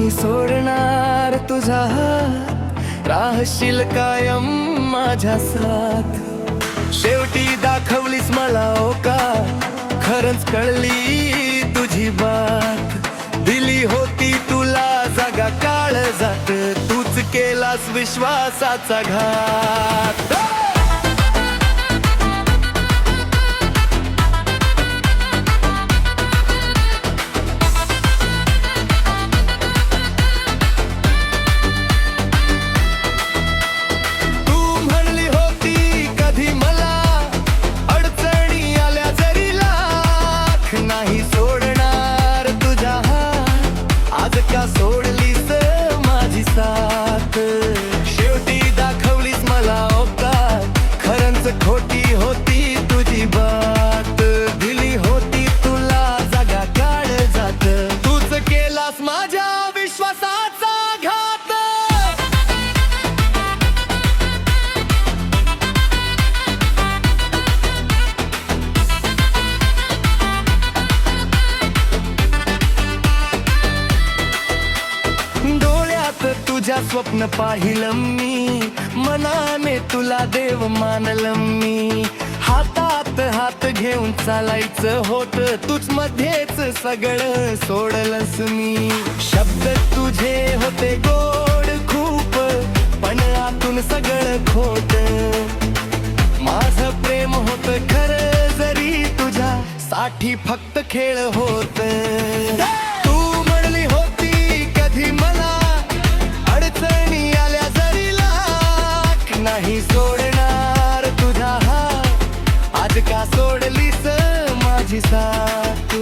नाही सोडणार तुझा हात, राहशील कायम माझ्या साथ। शेवटी दाखवलीस मला ओका, खरंच कळली तुझी बात। दिली होती तुला जागा काळजात, तूच केलास विश्वासाचा घात। नाही सोडणार तुझा हात, आज का सोडलीस माझी साथ। शेवटी दाखवलीस मला औकात, खरंच खोटी होती तुझी बात। दिली होती तुला जागा काळजात, तूच केलास माझ्या विश्वासाचा घात। तुझ्या स्वप्न पाहिलं मी, मनाने तुला देव मानलं मी। हातात हात घेऊन चालायचं होत, तूच मध्येच सगळं सोडलंस मी। शब्द तुझे होते गोड खूप, पण आतून सगळं खोट। माझं प्रेम होत खरं, जरी तुझ्या साठी फक्त खेळ होत। तू म्हणली होती कधी मला, अडचणी आल्या जरी लाख, नाही सोडणार तुझा हात, आज का सोडलीस माझी साथ।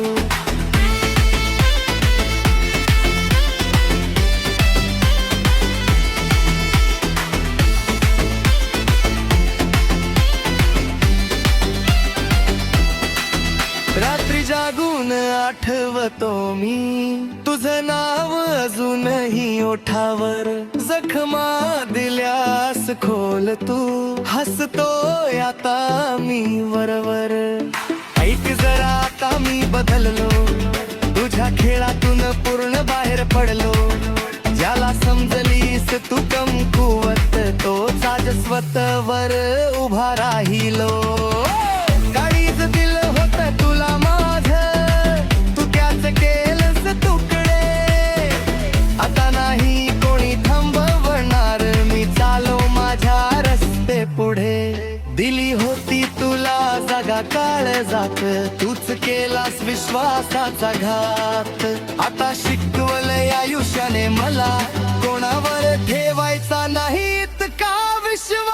रात्री जागून आठवतो मी, तुझं नाव अजूनही ओठावर। जखमा दिल्यास खोल तू, हसतोय आता मी वरवर। ऐक जरा आता मी बदललो, तुझ्या खेळातून पूर्ण बाहेर पडलो। ज्याला समजलीस तू कमकुवत, तोच आज स्वतःवर उभा राहिलो। काळीज दिल होत तुला माझं, तू त्याच केलंस तुकडे। आता नाही कोणी थांबवणार, मी चालो माझ्या रस्ते पुढे। दिली होती तुला जागा काळजात, तूच केलास विश्वासाचा घात। आता शिकवलंय आयुष्याने मला, कोणावर ठेवायचा नाही इतका विश्वास।